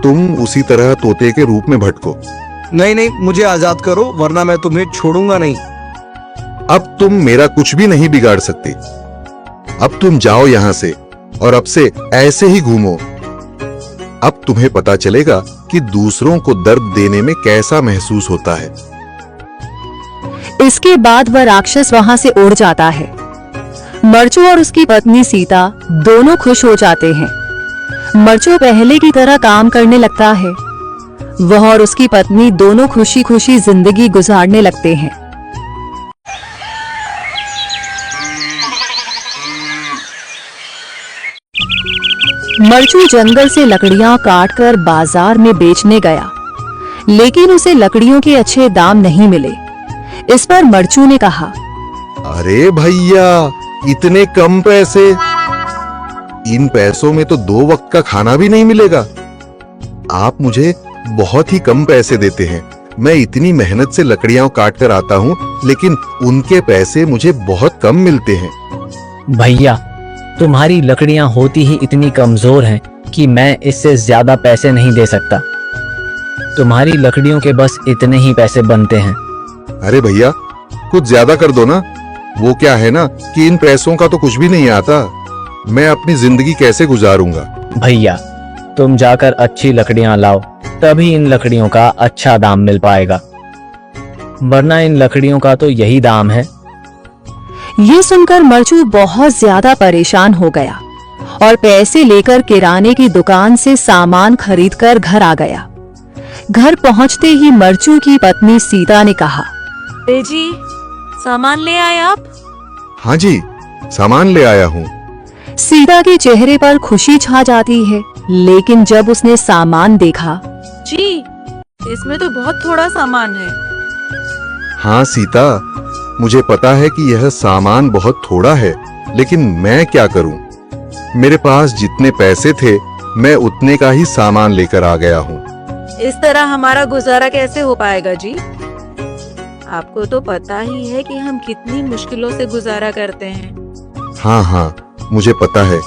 तुम उसी तरह तोते के रूप में भटको। नहीं नहीं, मुझे आजाद करो वरना मैं तुम्हें छोड़ूंगा नहीं। अब तुम मेरा कुछ भी नहीं बिगाड़ सकते। अब तुम जाओ यहां से और अब से ऐसे ही घूमो। अब तुम्हें पता चलेगा कि दूसरों को दर्द देने में कैसा महसूस होता है। इसके बाद वह राक्षस वहां से उड़ जाता है। मरचू और उसकी पत्नी सीता दोनों खुश हो जाते हैं। मरचू पहले की तरह काम करने लगता है। वह और उसकी पत्नी दोनों खुशी खुशी जिंदगी गुजारने लगते हैं। मरचू जंगल से लकड़ियां काटकर बाजार में बेचने गया, लेकिन उसे लकड़ियों के अच्छे दाम नहीं मिले। इस पर मरचू ने कहा, अरे भैया, इतने कम पैसे? इन पैसों में तो 2 वक्त का खाना भी नहीं मिलेगा। आप मुझे बहुत ही कम पैसे देते हैं। मैं इतनी मेहनत से लकड़ियां काट कर आता हूँ, लेकिन उनके पैसे मुझे बहुत कम मिलते हैं। भैया, तुम्हारी लकड़ियां होती ही इतनी कमजोर हैं कि मैं इससे ज्यादा पैसे नहीं दे सकता। तुम्हारी लकड़ियों के बस इतने ही पैसे बनते हैं। अरे भैया, कुछ ज्यादा कर दो ना। वो क्या है ना कि इन पैसों का तो कुछ भी नहीं आता। मैं अपनी जिंदगी कैसे गुजारूंगा? भैया, तुम जाकर अच्छी लकड़ियां लाओ, तभी इन लकड़ियों का अच्छा दाम मिल पाएगा, वरना इन लकड़ियों का तो यही दाम है। ये सुनकर मरचू बहुत ज्यादा परेशान हो गया और पैसे लेकर किराने की दुकान से सामान खरीदकर घर आ गया। घर पहुंचते ही मरचू की पत्नी सीता ने कहा, अरे जी, सामान ले आए आप? हाँ जी, सामान ले आया हूँ। सीता के चेहरे पर खुशी छा जाती है, लेकिन जब उसने सामान देखा, जी, इसमें तो बहुत थोड़ा सामान है। हाँ सीता, मुझे पता है कि यह सामान बहुत थोड़ा है, लेकिन मैं क्या करूं? मेरे पास जितने पैसे थे, मैं उतने का ही सामान लेकर आ गया हूँ। इस तरह हमारा गुजारा कैसे हो पाएगा जी? आपको तो पता ही है कि हम कितनी मुश्किलों से गुजारा करते हैं। हाँ हाँ, मुझे पता है,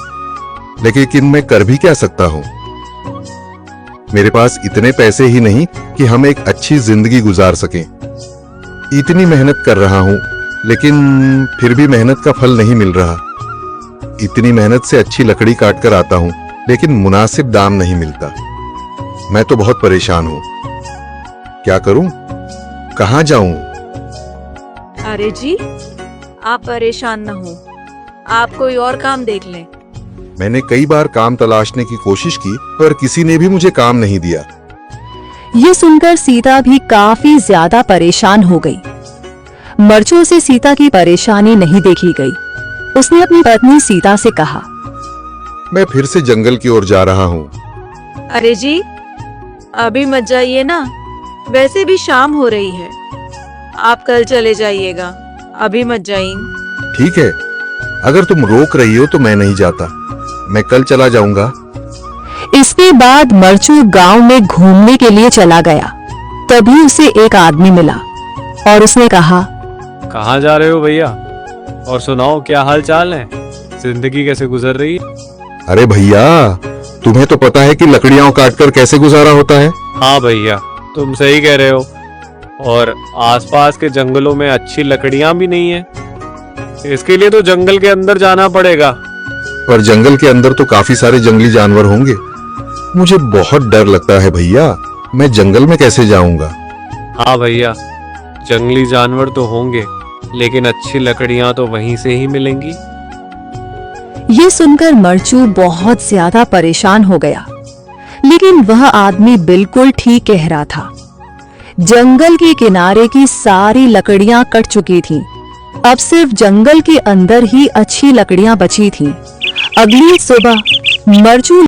लेकिन मैं कर भी क्या सकता हूँ? मेरे पास इतने पैसे ही नहीं कि हम एक अच्छी जिंदगी गुजार सकें। इतनी मेहनत कर रहा हूँ, लेकिन फिर भी मेहनत का फल नहीं मिल रहा। इतनी मेहनत से अच्छी लकड़ी काट कर आता हूँ, लेकिन मुनासिब दाम नहीं मिलता। मैं तो बहुत परेशान हूँ। क्या करूँ? कहाँ जाऊँ? अरे जी, आप परेशान न हो, आप कोई और काम देख लें। मैंने कई बार काम तलाशने की कोशिश की, पर किसी ने भी मुझे काम नहीं दिया। ये सुनकर सीता भी काफी ज्यादा परेशान हो गई। मरचू से सीता की परेशानी नहीं देखी गई। उसने अपनी पत्नी सीता से कहा, मैं फिर से जंगल की ओर जा रहा हूँ। अरे जी, अभी मत जाइए ना, वैसे भी शाम हो रही है। आप कल चले जाइएगा, अभी मत जाइए। ठीक है, अगर तुम रोक रही हो तो मैं नहीं जाता। मैं कल चला जाऊंगा। इसके बाद मरचू गांव में घूमने के लिए चला गया। तभी उसे एक आदमी मिला और उसने कहा, कहाँ जा रहे हो भैया? और सुनाओ, क्या हाल चाल है? जिंदगी कैसे गुजर रही है? अरे भैया, तुम्हें तो पता है कि लकड़ियां काटकर कैसे गुजारा होता है। हाँ भैया, तुम सही कह रहे हो। और आसपास के जंगलों में अच्छी लकड़ियां भी नहीं है। इसके लिए तो जंगल के अंदर जाना पड़ेगा। पर जंगल के अंदर तो काफी सारे जंगली जानवर होंगे। मुझे बहुत डर लगता है भैया, मैं जंगल में कैसे जाऊंगा? हाँ भैया, जंगली जानवर तो होंगे, लेकिन अच्छी लकड़ियां तो वहीं से ही मिलेंगी। ये सुनकर मरचू बहुत ज्यादा परेशान हो गया, लेकिन वह आदमी बिल्कुल ठीक कह रहा था। जंगल के किनारे की सारी लकड़ियां कट चुकी थीं। अब सिर्फ जंगल के अंदर ही अच्छी लकड़ियां बची थीं। अगली सुबह मरचू